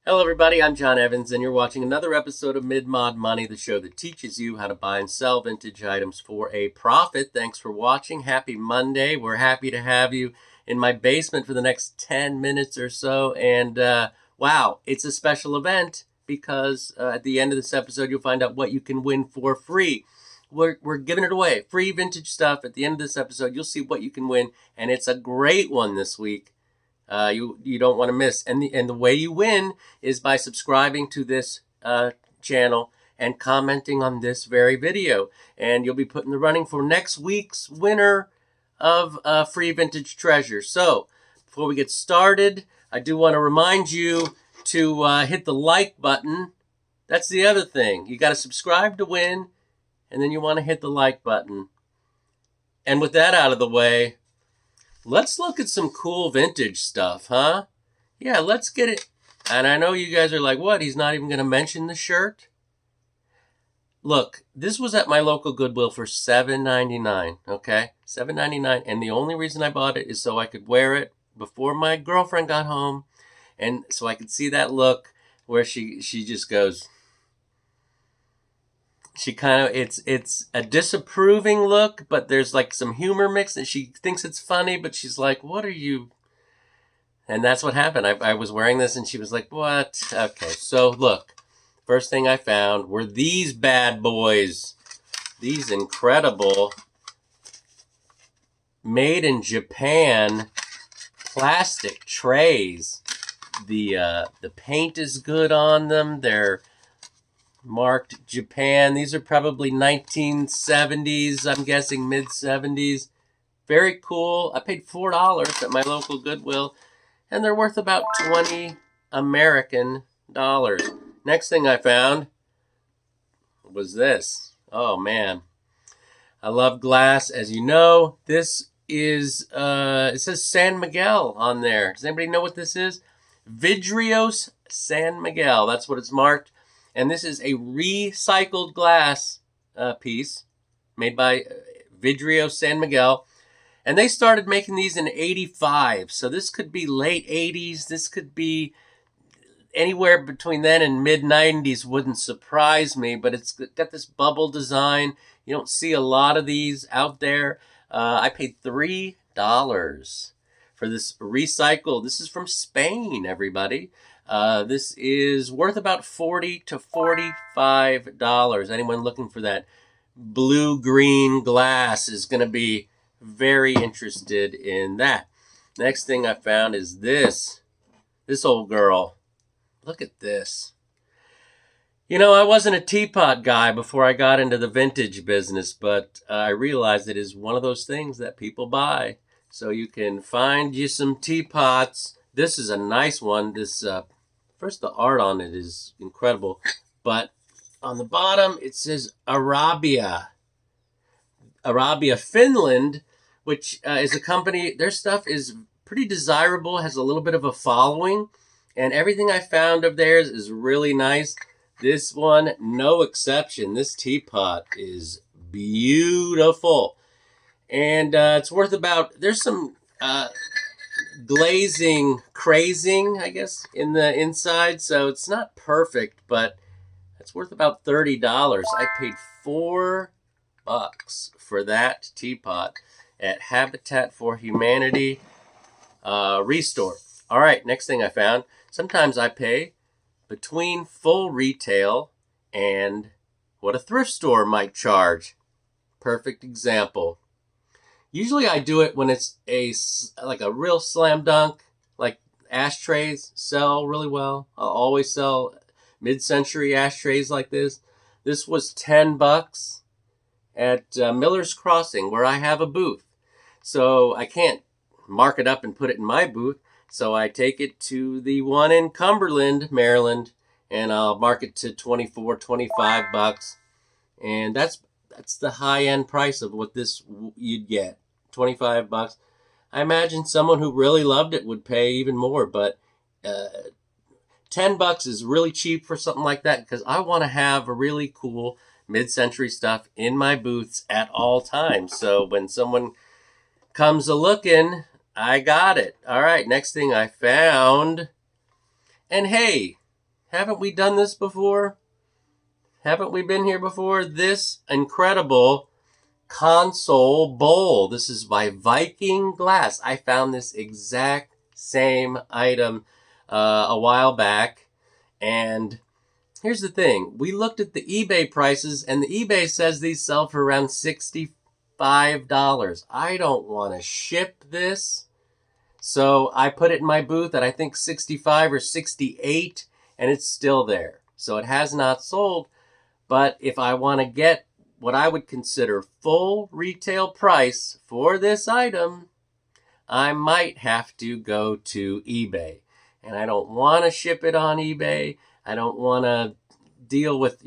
Hello everybody, I'm John Evans and you're watching another episode of Mid-Mod Money, the show that teaches you how to buy and sell vintage items for a profit. Thanks for watching. Happy Monday. We're happy to have you in my basement for the next 10 minutes or so. And wow, it's a special event because at the end of this episode, you'll find out what you can win for free. We're giving it away. Free vintage stuff. At the end of this episode, you'll see what you can win. And it's a great one this week. You don't want to miss. And the way you win is by subscribing to this channel and commenting on this very video. And you'll be put in the running for next week's winner of free vintage treasure. So before we get started, I do want to remind you to hit the like button. That's the other thing. You got to subscribe to win, and then you want to hit the like button. And with that out of the way, let's look at some cool vintage stuff, huh? Yeah, let's get it. And I know you guys are like, what? He's not even going to mention the shirt? Look, this was at my local Goodwill for $7.99, okay? $7.99, and the only reason I bought it is so I could wear it before my girlfriend got home, and so I could see that look where she just goes, she kind of, it's a disapproving look, but there's like some humor mixed, and she thinks it's funny, but she's like, what are you? And that's what happened. I was wearing this, and she was like, what? Okay, so look, first thing I found were these bad boys. These incredible, made in Japan plastic trays. The paint is good on them. They're marked Japan. These are probably 1970s, I'm guessing mid-70s. Very cool. I paid $4 at my local Goodwill, and they're worth about 20 American dollars. Next thing I found was this. Oh man, I love glass, as you know. This is it says San Miguel on there. Does anybody know what this is? Vidrios San Miguel. That's what it's marked. And this is a recycled glass piece made by Vidrios San Miguel. And they started making these in '85. So this could be late '80s. This could be anywhere between then and mid-'90s. Wouldn't surprise me. But it's got this bubble design. You don't see a lot of these out there. I paid $3 for this recycled. This is from Spain, everybody. This is worth about $40 to $45. Anyone looking for that blue-green glass is going to be very interested in that. Next thing I found is this old girl. Look at this. You know, I wasn't a teapot guy before I got into the vintage business, but I realized it is one of those things that people buy. So you can find you some teapots. This is a nice one. This first, the art on it is incredible, but on the bottom it says Arabia, Finland, which is a company. Their stuff is pretty desirable, has a little bit of a following, and everything I found of theirs is really nice. This one, no exception. This teapot is beautiful, and it's worth about. There's some crazing, I guess, in the inside, so it's not perfect, but it's worth about $30. I paid $4 for that teapot at Habitat for Humanity Restore. All right, next thing I found. Sometimes I pay between full retail and what a thrift store might charge. Perfect example. Usually I do it when it's like a real slam dunk, like ashtrays sell really well. I'll always sell mid-century ashtrays like this. This was $10 at Miller's Crossing, where I have a booth. So I can't mark it up and put it in my booth. So I take it to the one in Cumberland, Maryland, and I'll mark it to $24, $25. And that's the high-end price of what this you'd get. $25. I imagine someone who really loved it would pay even more, but $10 is really cheap for something like that because I want to have a really cool mid-century stuff in my booths at all times. So when someone comes a-looking, I got it. All right, next thing I found, and hey, Haven't we done this before? Haven't we been here before? This incredible console bowl. This is by Viking Glass. I found this exact same item a while back. And here's the thing. We looked at the eBay prices, and the eBay says these sell for around $65. I don't want to ship this. So I put it in my booth at I think 65 or 68, and it's still there. So it has not sold. But if I want to get what I would consider full retail price for this item, I might have to go to eBay. And I don't want to ship it on eBay. I don't want to deal with,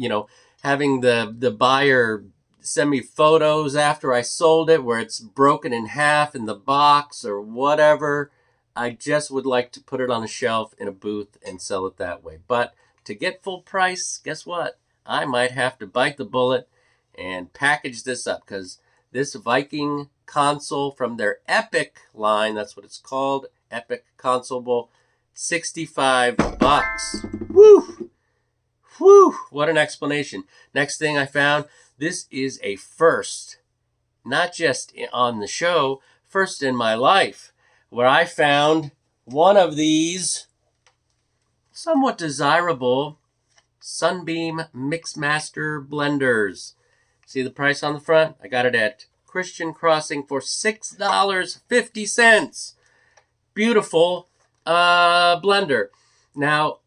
having the buyer send me photos after I sold it where it's broken in half in the box or whatever. I just would like to put it on a shelf in a booth and sell it that way. But to get full price, guess what? I might have to bite the bullet and package this up, because this Viking console from their Epic line, that's what it's called, Epic Console Bowl, $65. Woo! Whew, what an explanation. Next thing I found, this is a first, not just on the show, first in my life, where I found one of these somewhat desirable Sunbeam Mixmaster blenders. See the price on the front? I got it at Christian Crossing for $6.50. Beautiful blender. Now,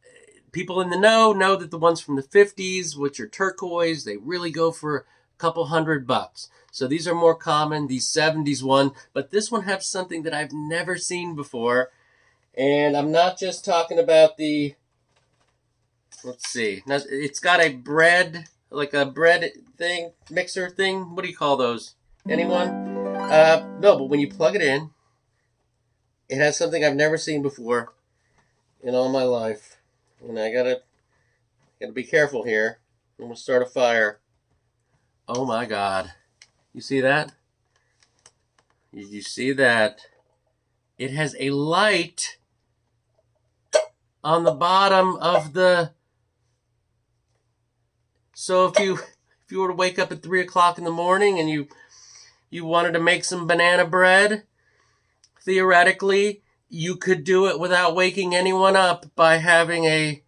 people in the know that the ones from the 50s, which are turquoise, they really go for a couple $100. So these are more common, these 70s one. But this one has something that I've never seen before. And I'm not just talking about the, let's see. Now, it's got a bread, like a bread thing, mixer thing. What do you call those? Anyone? No, but when you plug it in, it has something I've never seen before in all my life. And I gotta be careful here. I'm gonna start a fire. Oh my God. You see that? Did you see that? It has a light on the bottom of the... So if you were to wake up at 3 o'clock in the morning and you wanted to make some banana bread, theoretically, you could do it without waking anyone up by having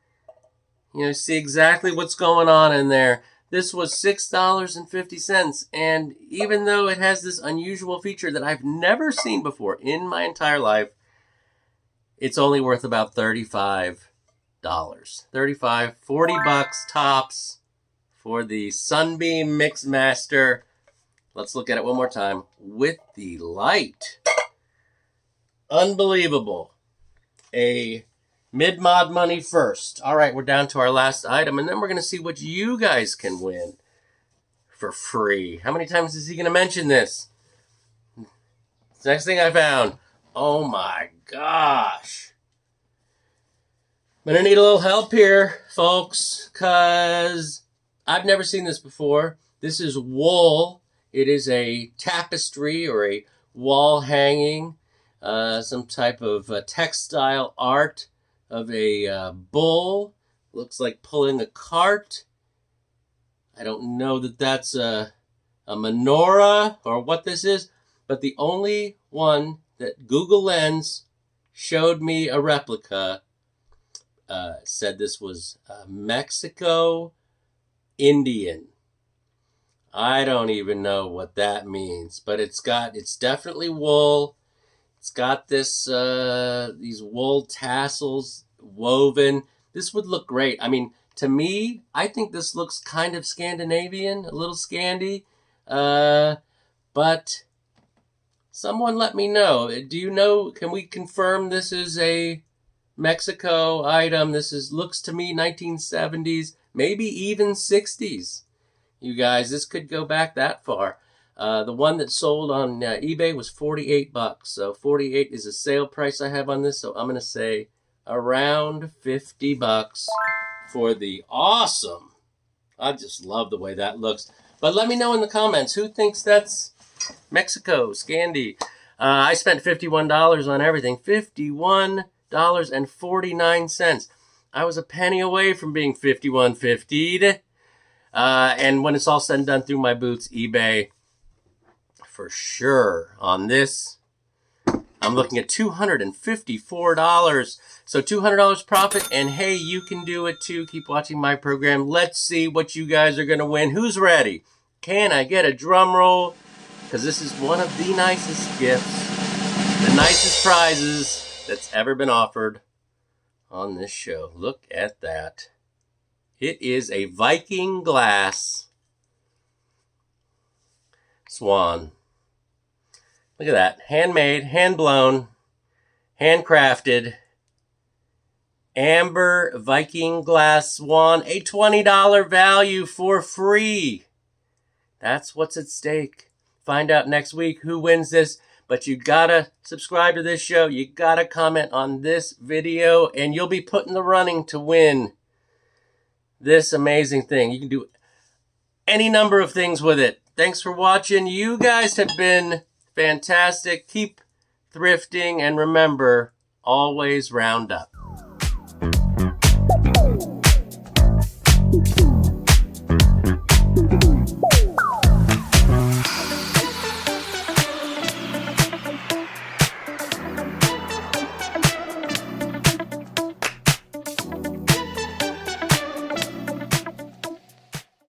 see exactly what's going on in there. This was $6.50. And even though it has this unusual feature that I've never seen before in my entire life, it's only worth about $35. $35, $40 tops for the Sunbeam Mixmaster. Let's look at it one more time with the light. Unbelievable. A mid-mod money first. All right, we're down to our last item, and then we're going to see what you guys can win for free. How many times is he going to mention this? Next thing I found. Oh my gosh. I'm going to need a little help here, folks, because I've never seen this before. This is wool. It is a tapestry or a wall hanging. Some type of textile art of a bull. Looks like pulling a cart. I don't know that that's a menorah or what this is, but the only one that Google Lens showed me a replica said this was Mexico Indian. I don't even know what that means, but it's definitely wool. It's got this these wool tassels woven. This would look great. I mean, to me, I think this looks kind of Scandinavian, a little Scandi. But someone let me know. Do you know, can we confirm this is a Mexico item? This looks to me 1970s, maybe even 60s. You guys, this could go back that far. The one that sold on eBay was $48. So $48 is a sale price I have on this. So I'm going to say around $50 for the awesome. I just love the way that looks. But let me know in the comments, who thinks that's Mexico, Scandi? I spent $51 on everything. $51.49. I was a penny away from being 5150'd. And when it's all said and done through my boots, eBay, for sure. On this, I'm looking at $254. So $200 profit, and hey, you can do it too. Keep watching my program. Let's see what you guys are going to win. Who's ready? Can I get a drum roll? Because this is one of the nicest gifts, the nicest prizes that's ever been offered on this show. Look at that. It is a Viking glass swan. Look at that. Handmade, hand-blown, handcrafted, amber Viking glass swan. A $20 value for free. That's what's at stake. Find out next week who wins this. But you gotta subscribe to this show. You gotta comment on this video, and you'll be put in the running to win this amazing thing. You can do any number of things with it. Thanks for watching. You guys have been fantastic. Keep thrifting, and remember, always round up.